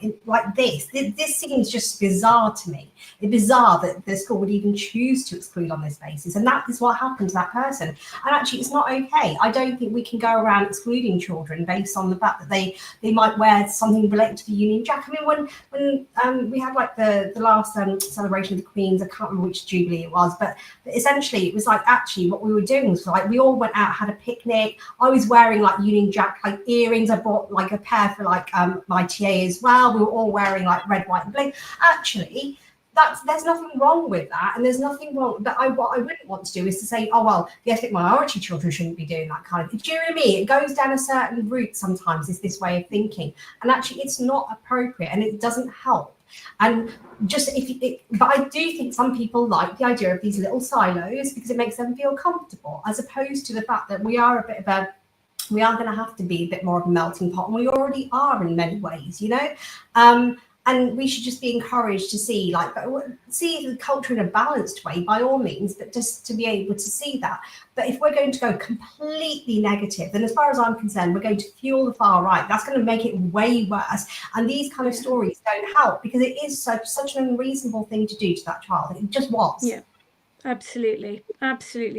this. This seems just bizarre to me. It's bizarre that the school would even choose to exclude on this basis, and that is what happened to that person. And actually, it's not okay. I don't think we can go around excluding children based on the fact that they might wear something related to the Union Jack. I mean, when we had like the last celebration of the Queen's, I can't remember which Jubilee it was, but essentially it was like actually what we were doing was like we all went out, had a picnic. I was wearing like Union Jack like earrings. I bought like a pair for like my TA as well. We were all wearing like red, white, and blue. Actually, there's nothing wrong with that, and there's nothing wrong. But what I wouldn't want to do is to say, oh well, the ethnic minority children shouldn't be doing that kind of thing. Do you know what I mean? It goes down a certain route sometimes. Is this way of thinking, and actually, it's not appropriate, and it doesn't help. And just but I do think some people like the idea of these little silos because it makes them feel comfortable, as opposed to the fact that we are going to have to be a bit more of a melting pot, and we already are in many ways, you know. And we should just be encouraged to see the culture in a balanced way, by all means, but just to be able to see that. But if we're going to go completely negative, then as far as I'm concerned, we're going to fuel the far right. That's going to make it way worse. And these kind of stories don't help because it is such an unreasonable thing to do to that child. It just was. Yeah. Absolutely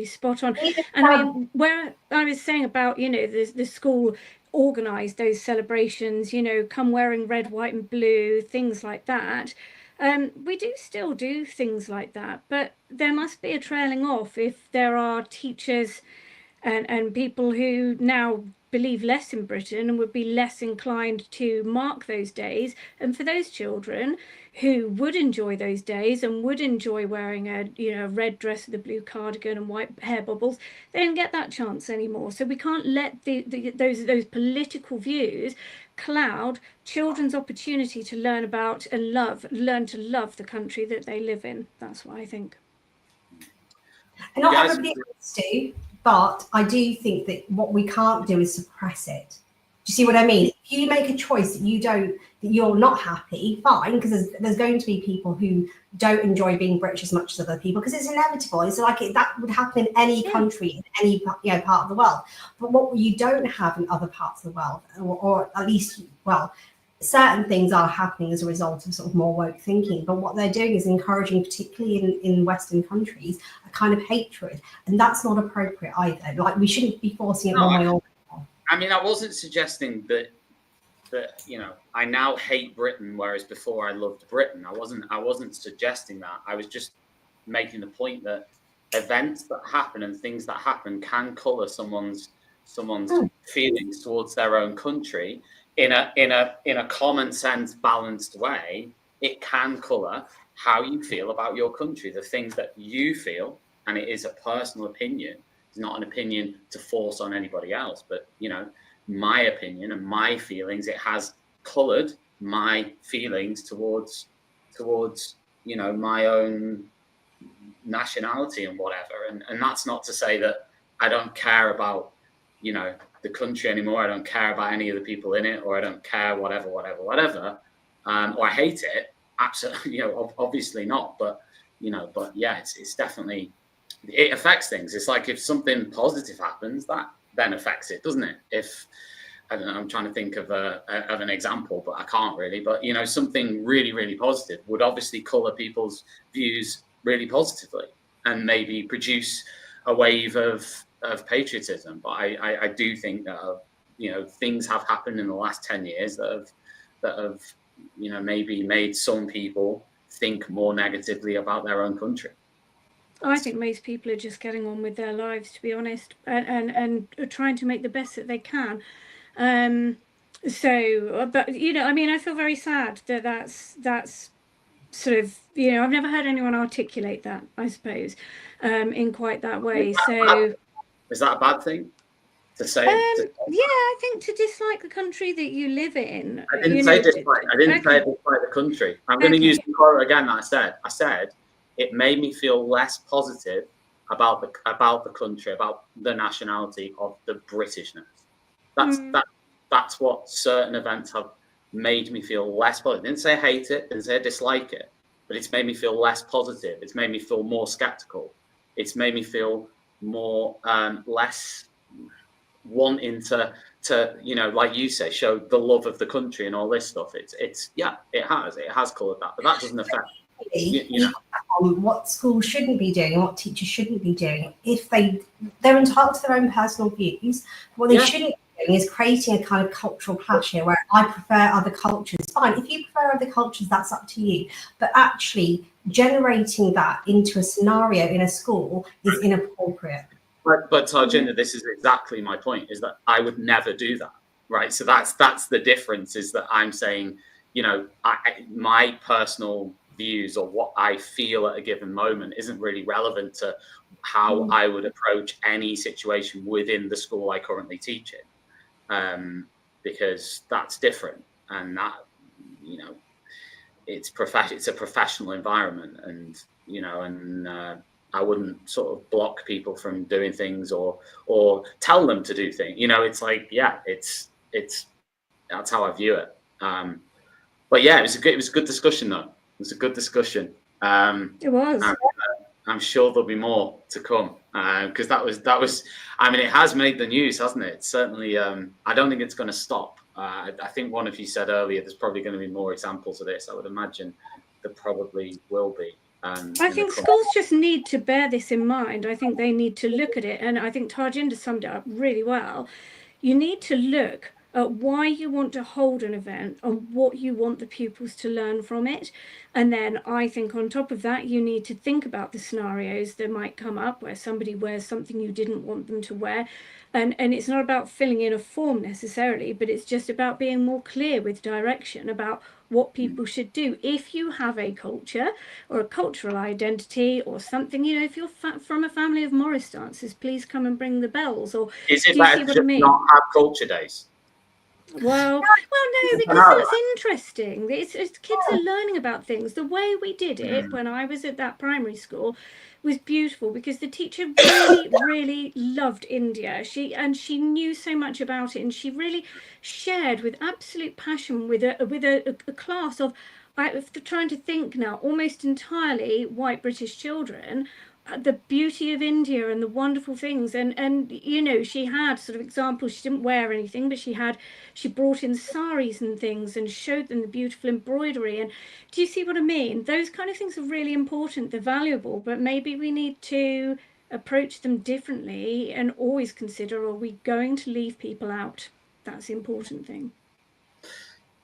spot on. And I mean, where I was saying about, you know, the school organised those celebrations, you know, come wearing red, white and blue, things like that. We do still do things like that, but there must be a trailing off if there are teachers and people who now believe less in Britain and would be less inclined to mark those days. And for those children who would enjoy those days and would enjoy wearing a red dress with a blue cardigan and white hair bubbles, they don't get that chance anymore. So we can't let those political views cloud children's opportunity to learn about and learn to love the country that they live in. That's what I think. And not everybody wants to, but I do think that what we can't do is suppress it. Do you see what I mean? If you make a choice that you're not happy, fine, because there's going to be people who don't enjoy being British as much as other people, because it's inevitable. It's like that would happen in any country, in any part of the world. But what you don't have in other parts of the world, or at least, certain things are happening as a result of sort of more woke thinking, but what they're doing is encouraging, particularly in Western countries, a kind of hatred, and that's not appropriate either. Like, we shouldn't be forcing it one way or another. I mean, I wasn't suggesting that I now hate Britain, whereas before I loved Britain. I wasn't suggesting that. I was just making the point that events that happen and things that happen can colour someone's feelings towards their own country. In a common sense, balanced way, it can colour how you feel about your country, the things that you feel, and it is a personal opinion. It's not an opinion to force on anybody else, but my opinion and my feelings. It has coloured my feelings towards my own nationality and whatever. And that's not to say that I don't care about the country anymore. I don't care about any of the people in it, or I don't care whatever, or I hate it. Absolutely, obviously not. But yeah, it's definitely, it affects things. It's like if something positive happens, that then affects it, doesn't it? If I don't know, I'm trying to think of an example, but I can't really. But something really, really positive would obviously colour people's views really positively, and maybe produce a wave of patriotism. But I do think that things have happened in the last 10 years that have maybe made some people think more negatively about their own country. I think most people are just getting on with their lives, to be honest, and trying to make the best that they can. So, but I mean, I feel very sad that that's sort of, I've never heard anyone articulate that, I suppose, in quite that way. So, is that a bad thing to say? yeah, I think to dislike the country that you live in. I didn't say dislike. I didn't say dislike the country. I'm going to use the quote again that I said. I said it made me feel less positive about the country, about the nationality of the Britishness. That's what certain events have made me feel less positive. I didn't say I hate it, didn't say I dislike it, but it's made me feel less positive. It's made me feel more skeptical. It's made me feel more less wanting to like you say, show the love of the country and all this stuff. It has coloured that, but that doesn't affect what schools shouldn't be doing, what teachers shouldn't be doing. If they're entitled to their own personal views, what they shouldn't be doing is creating a kind of cultural clash here where I prefer other cultures. Fine, if you prefer other cultures, that's up to you. But actually generating that into a scenario in a school is inappropriate. But Tarjinder, this is exactly my point, is that I would never do that, right? So that's the difference, is that I'm saying, my personal views or what I feel at a given moment isn't really relevant to how I would approach any situation within the school I currently teach in, because that's different, and that, it's a professional environment, and I wouldn't sort of block people from doing things or tell them to do things. It's like, it's that's how I view it. But yeah, it was a good discussion though. It was a good discussion. It was. I'm sure there'll be more to come, because that was. I mean, it has made the news, hasn't it? Certainly. I don't think it's going to stop. I think one of you said earlier there's probably going to be more examples of this. I would imagine there probably will be. I think schools just need to bear this in mind. I think they need to look at it, and I think Tarjinder summed it up really well. You need to look at why you want to hold an event and what you want the pupils to learn from it. And then I think on top of that, you need to think about the scenarios that might come up where somebody wears something you didn't want them to wear. And it's not about filling in a form necessarily, but it's just about being more clear with direction about what people should do. If you have a culture or a cultural identity or something, if you're from a family of Morris dancers, please come and bring the bells. Or is it better to not have culture days? Well, no, because it's interesting. It's kids are learning about things. The way we did it when I was at that primary school was beautiful, because the teacher really, really loved India. She knew so much about it, and she really shared with absolute passion with a class of, I'm trying to think now, almost entirely white British children, the beauty of India and the wonderful things, and she had sort of examples. She didn't wear anything, but she brought in saris and things and showed them the beautiful embroidery. And do you see what I mean? Those kind of things are really important. They're valuable, but maybe we need to approach them differently and always consider, are we going to leave people out? That's the important thing.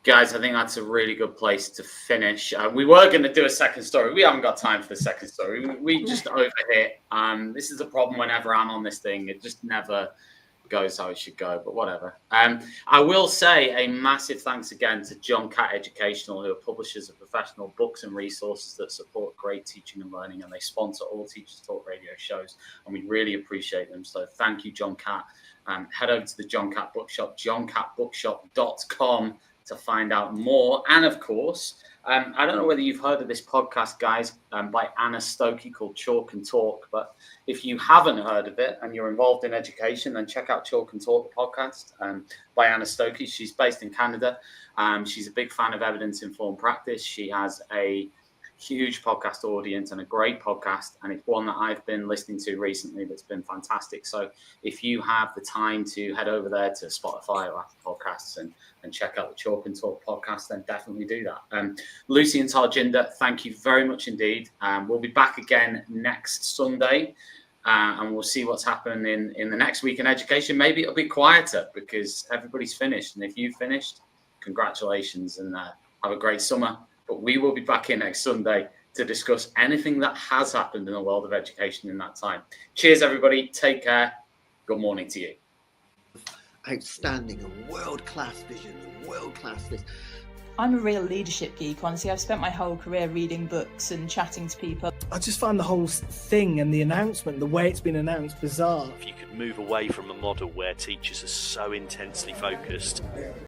Guys, I think that's a really good place to finish. We were going to do a second story. We haven't got time for the second story. We just overhit. This is a problem whenever I'm on this thing. It just never goes how it should go, but whatever. I will say a massive thanks again to John Catt Educational, who are publishers of professional books and resources that support great teaching and learning, and they sponsor all Teachers Talk radio shows, and we really appreciate them. So thank you, John Catt. Head over to the John Catt Bookshop, johncattbookshop.com, to find out more. And of course, I don't know whether you've heard of this podcast, guys, by Anna Stokey, called Chalk and Talk. But if you haven't heard of it and you're involved in education, then check out Chalk and Talk, the podcast by Anna Stokey. She's based in Canada. She's a big fan of evidence-informed practice. She has a huge podcast audience and a great podcast, and it's one that I've been listening to recently that's been fantastic. So if you have the time to head over there to Spotify or Apple Podcasts and check out the Chalk and Talk podcast, then definitely do that. Lucy and Tarjinder, thank you very much indeed. We'll be back again next Sunday, and we'll see what's happening in the next week in education. Maybe it'll be quieter because everybody's finished, and if you've finished, congratulations, and have a great summer. But we will be back in next Sunday to discuss anything that has happened in the world of education in that time. Cheers, everybody. Take care. Good morning to you. outstanding and world-class vision and world-class this. I'm a real leadership geek, honestly. I've spent my whole career reading books and chatting to people. I just find the whole thing and the announcement, the way it's been announced, bizarre. If you could move away from a model where teachers are so intensely focused